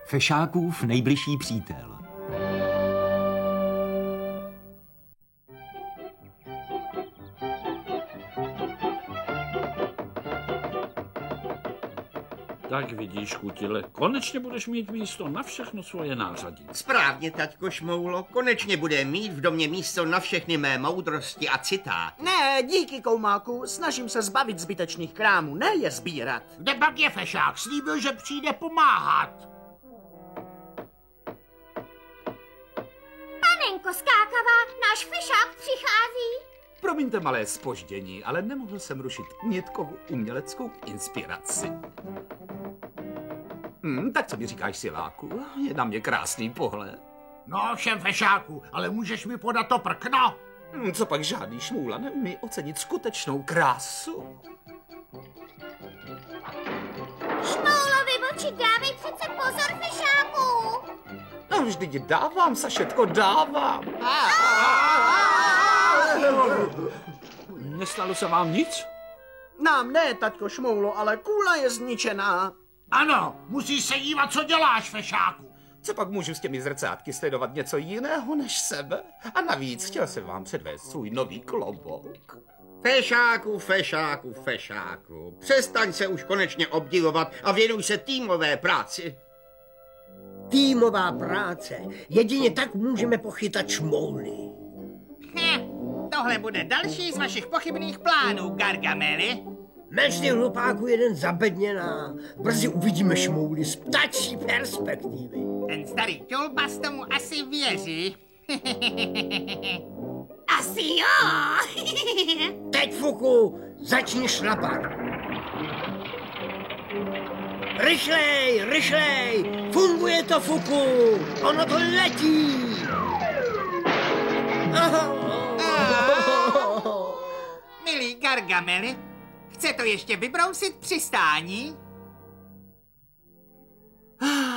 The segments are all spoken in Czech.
Fešákův nejbližší přítel. Tak vidíš, Kutile, konečně budeš mít místo na všechno svoje nářadí. Správně, taťko Šmoulo, konečně bude mít v domě místo na všechny mé moudrosti a citáty. Ne, díky, Koumáku, snažím se zbavit zbytečných krámů, ne je sbírat. Kde pak je Fešák? Slíbil, že přijde pomáhat. Panenko Skákavá, náš Fešák přichází. Promiňte malé zpoždění, ale nemohl jsem rušit Nitkovu uměleckou inspiraci. Tak co mi říkáš, Siláku? Je na mě krásný pohled. No všem Fešáku, ale můžeš mi podat to prkno? Co pak žádný šmůla neumí ocenit skutečnou krásu? Šmoulovi oči, dávej přece pozor, Fešáku. No vždyť dávám, Sašetko, dávám. Nestalo se vám nic? Nám ne, taťko Šmoulo, ale kůla je zničená. Ano, musíš se dívat, co děláš, Fešáku. Co pak můžu s těmi zrcátky sledovat něco jiného než sebe? A navíc chtěl jsem vám předvést svůj nový klobouk. Fešáku, Fešáku, Fešáku, přestaň se už konečně obdivovat a věnuj se týmové práci. Týmová práce. Jedině tak můžeme pochytat šmouly. Tohle bude další z vašich pochybných plánů, Gargameli. Menš ty hlupáku jeden zabedněná. Brzy uvidíme šmouly z ptačí perspektivy. Ten starý ťulbas tomu asi věří. Asi jo. Teď, Fuku, začni šlapat. Rychlej, rychlej! Funguje to, Fuku! Ono to letí! Milý Gargameli, chce to ještě vybrousit při stání?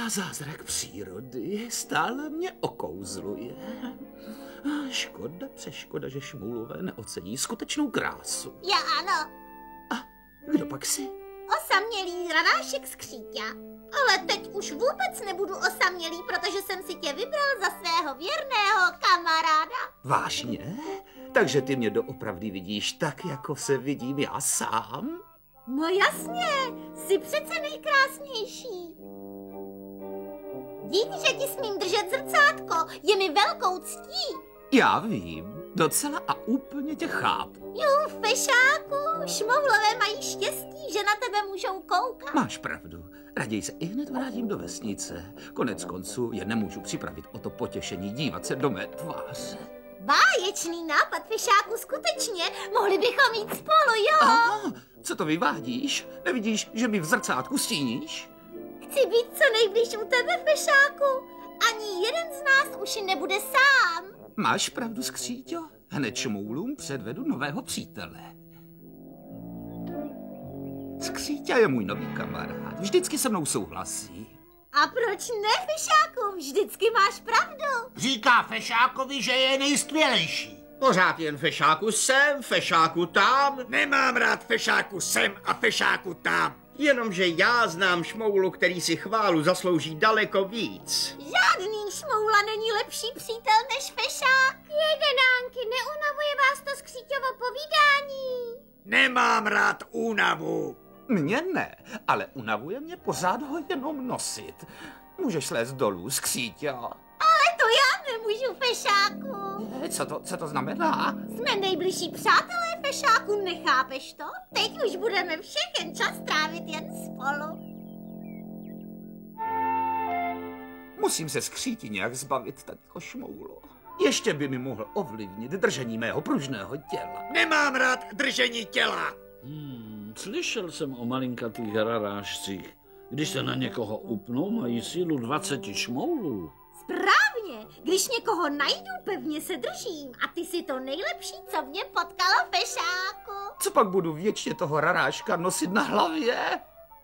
Zázrak přírody stále mě okouzluje. Škoda, přeškoda, že šmůlové neocení skutečnou krásu. Já ano. A kdo pak si? Osamělý radášek skříťa. Ale teď už vůbec nebudu osamělý, protože jsem si tě vybral za svého věrného kamaráda. Vážně? Takže ty mě doopravdy vidíš tak, jako se vidím já sám? No jasně, jsi přece nejkrásnější. Díky, že ti smím držet zrcátko, je mi velkou ctí. Já vím, docela a úplně tě chápu. Jo, Fešáku, šmoulové mají štěstí, že na tebe můžou koukat. Máš pravdu, raději se ihned vrátím do vesnice. Konec konců je nemůžu připravit o to potěšení dívat se do mé tváře. Báječný nápad, Fešáku, skutečně. Mohli bychom jít spolu, jo? Co to vyvádíš? Nevidíš, že mi v zrcátku stíníš? Chci být co nejblíž u tebe, Fešáku. Ani jeden z nás už nebude sám. Máš pravdu, Skříťo. Hned šmoulům předvedu nového přítele. Skříťa je můj nový kamarád. Vždycky se mnou souhlasí. A proč ne, Fešáku? Vždycky máš pravdu. Říká Fešákovi, že je nejskvělejší. Pořád jen Fešáku sem, Fešáku tam. Nemám rád Fešáku sem a Fešáku tam. Jenomže já znám šmoulu, který si chválu zaslouží daleko víc. Žádný šmoula není lepší přítel než Fešák. Jedenánky, neunavuje vás to skříťovo povídání? Nemám rád únavu. Mně ne, ale unavuje mě pořád ho jenom nosit. Můžeš lézt dolů, Skříťo. Ale to já nemůžu, Fešáku. Co to znamená? Jsme nejbližší přátelé, Fešáku, nechápeš to? Teď už budeme všechen čas trávit jen spolu. Musím se Skříti nějak zbavit, taťko Šmoulo. Ještě by mi mohl ovlivnit držení mého pružného těla. Nemám rád držení těla. Slyšel jsem o malinkatých rarážcích. Když se na někoho upnou, mají sílu 20 šmoulů. Správně, když někoho najdu, pevně se držím. A ty jsi to nejlepší, co mě potkalo, Fešáku. Co pak budu věčně toho raráška nosit na hlavě?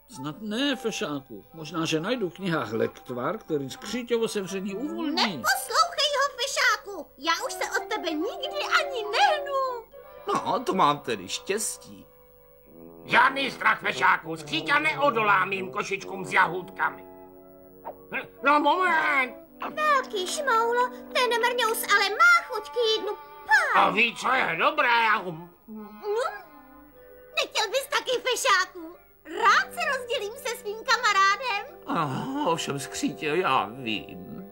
Snad ne, Fešáku. Možná, že najdu v knihách lektvar, který Skříťovo sevření uvolní. Neposlouchej ho, Fešáku. Já už se od tebe nikdy ani nehnu. No, to mám tedy štěstí. Žádný strach, Fešáku. Skříťa neodolá mým košičkům s jahůdkami. No moment! Velký šmoulo, ten mrňous ale má chuť k jídlu. A ví, co je dobré? Nechtěl bys taky, fešáku? Rád se rozdělím se svým kamarádem. Ovšem, skřítě, já vím.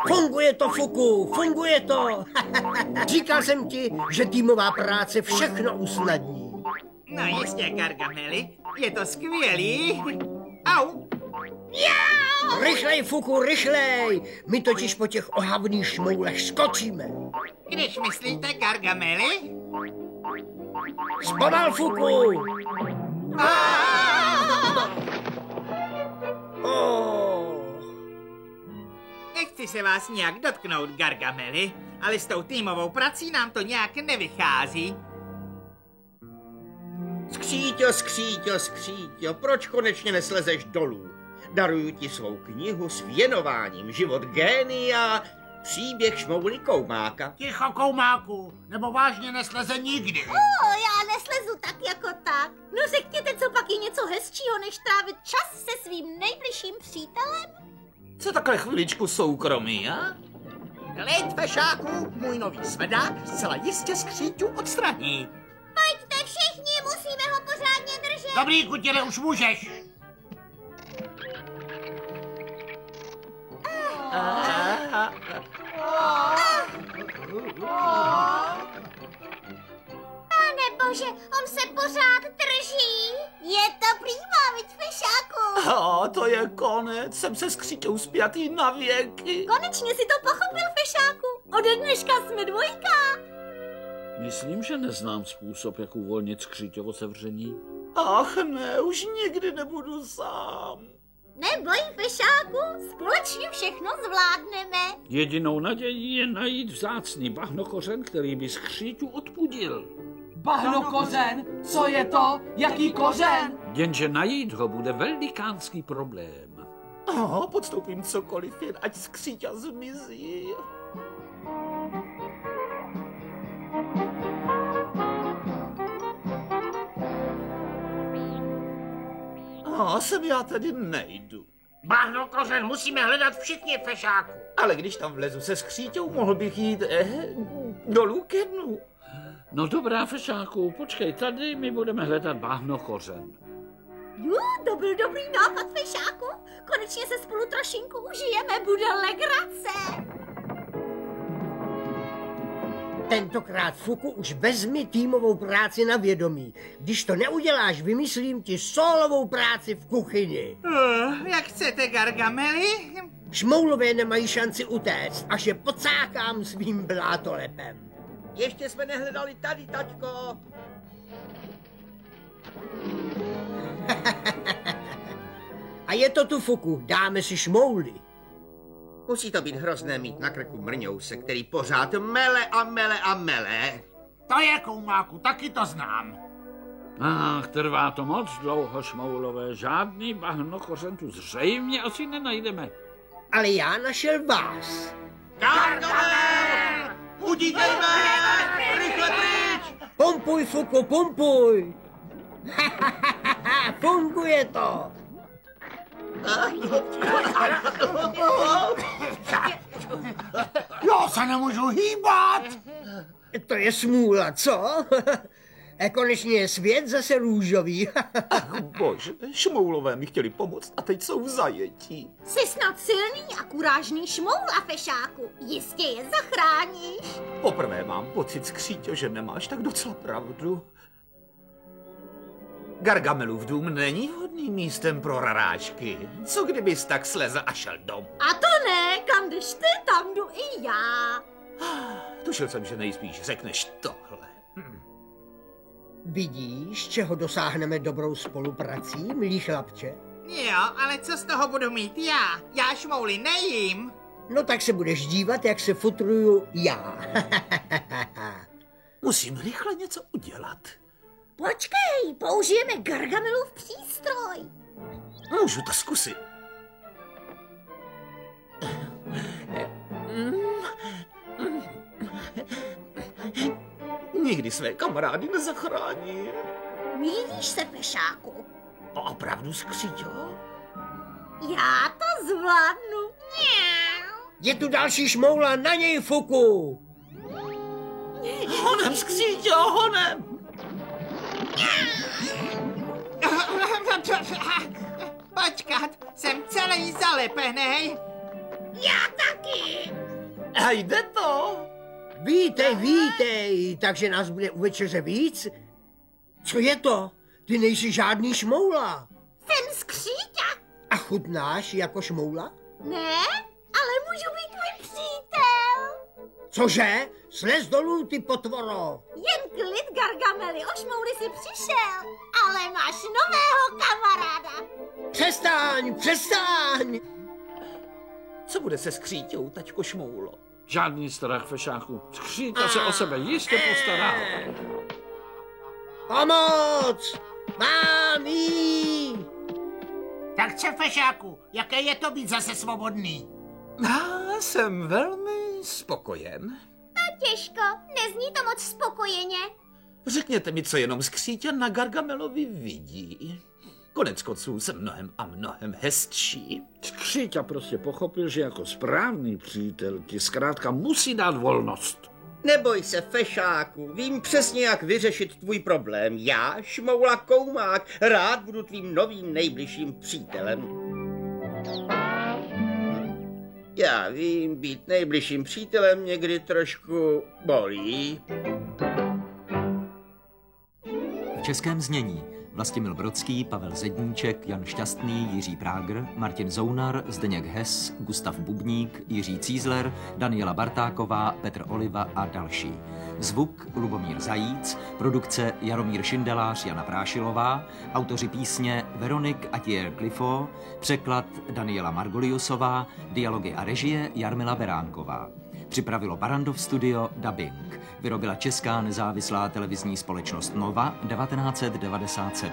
Funguje to, Fuku, funguje to. Říkal jsem ti, že týmová práce všechno usnadní. No jistě, Gargameli, je to skvělý. Au! Rychlej, Fuku, rychlej. My totiž po těch ohavných šmoulech skočíme. Když myslíte Gargameli? Zpomal, Fuku. Nechci se vás nějak dotknout, Gargameli, ale s tou týmovou prací nám to nějak nevychází. Skříťo, proč konečně neslezeš dolů? Daruju ti svou knihu s věnováním Život génia, příběh šmouly Koumáka. Ticho, Koumáku, nebo vážně nesleze nikdy. Já neslezu tak jako tak. No řekněte, co pak je něco hezčího, než trávit čas se svým nejbližším přítelem? Co takhle chviličku soukromí, a? Klid, fešáku, můj nový svedák zcela jistě skříťu odstraní. Pojďte všichni, musíme ho pořádně držet. Dobrý, kutěle, už můžeš. Pane bože, on se pořád drží. Je to prýma, viď, fešáku? To je konec, jsem se skříťou spjatý na věky. Konečně si to pochopil, fešáku. Ode dneška jsme dvojka. Myslím, že neznám způsob, jak uvolnit skříťovo sevření. Ach ne, už nikdy nebudu sám. Neboj, fešáku, společně všechno zvládneme. Jedinou nadějí je najít vzácný bahnokořen, který by skříťu odpudil. Bahnokořen? Co je to? Jaký kořen? Jenže najít ho bude velikánský problém. Podstoupím cokoliv, jen ať skříťa zmizí. Sem já tady nejdu. Bahnokořen musíme hledat všichni, fešáku. Ale když tam vlezu se skříťou, mohl bych jít dolů ke dnu. No dobrá, fešáku, počkej tady, my budeme hledat bahnokořen. To byl dobrý nápad, fešáku. Konečně se spolu trošinku užijeme, bude legrace. Tentokrát, Fuku, už vezmi týmovou práci na vědomí. Když to neuděláš, vymyslím ti sólovou práci v kuchyni. Jak chcete, Gargameli? Šmoulové nemají šanci utéct, až je pocákám svým blátolepem. Ještě jsme nehledali tady, taťko. A je to tu, Fuku, dáme si šmouly. Musí to být hrozné mít na krku mrňouse, který pořád mele a mele a mele. To je, Koumáku, taky to znám. Trvá to moc dlouho, šmoulové. Žádný bahnokořen tu zřejmě asi nenajdeme. Ale já našel vás. Gargamel! Utíkejme! Rychle pryč! Pumpuj, Fuku, pumpuj! Funguje to! Já se nemůžu hýbat. To je smůla, co? Konečně je svět zase růžový. Ach bože, šmoulové mi chtěli pomoct a teď jsou v zajetí. Jsi snad silný a kurážný šmoula, fešáku. Jistě je zachráníš. Poprvé mám pocit, skříťo, že nemáš tak docela pravdu. Gargamelův dům není vhodným místem pro raráčky. Co kdybys tak slezl a šel domů? A to ne, kam jdeš ty, tam jdu i já. Tušil jsem, že nejspíš řekneš tohle. Vidíš, čeho dosáhneme dobrou spoluprací, milý chlapče? Jo, ale co z toho budu mít já? Já šmouly nejím. No tak se budeš dívat, jak se futruju já. Musím rychle něco udělat. Počkej, použijeme Gargamelův přístroj. Můžu to zkusit. Nikdy své kamarády nezachrání. Mýlíš se, fešáku. Opravdu, Skříťo? Já to zvládnu. Mňau. Je tu další šmoula, na něj fuku! Honem, Skříťo, honem! Počkat, jsem celý zalepenej. Já taky. A jde to? Vítej, takže nás bude u večeře víc? Co je to? Ty nejsi žádný šmoula. Jsem skříťa. A chutnáš jako šmoula? Ne, ale můžu být tvůj přítel. Cože? Slez dolů, ty potvoro. Jen klid, Gargameli, o šmouli si přišel, ale máš nového kamaráda. Přestaň! Co bude se Skříťou, taťko Šmoulo? Žádný strach, fešáku. Skříťa se o sebe jistě postará. Pomoc! Mám jí! Tak co, fešáku, jaké je to být zase svobodný? Já jsem velmi spokojen. Těžko, nezní to moc spokojeně. Řekněte mi, co jenom Skříťa na Gargamelovi vidí. Konec konců jsem mnohem a mnohem hezčí. Skříťa prostě pochopil, že jako správný přítel ti zkrátka musí dát volnost. Neboj se, fešáku, vím přesně, jak vyřešit tvůj problém. Já, Šmoula Koumák, rád budu tvým novým nejbližším přítelem. Já vím, být nejbližším přítelem někdy trošku bolí. V českém znění Vlastimil Brodský, Pavel Zedníček, Jan Šťastný, Jiří Prágr, Martin Zounar, Zdeněk Hess, Gustav Bubník, Jiří Cízler, Daniela Bartáková, Petr Oliva a další. Zvuk Lubomír Zajíc, produkce Jaromír Šindelář, Jana Prášilová, autoři písně Veronik Atier Cliffo, překlad Daniela Margoliusová, dialogy a režie Jarmila Beránková. Připravilo Barrandov Studio Dubbing. Vyrobila česká nezávislá televizní společnost Nova 1997.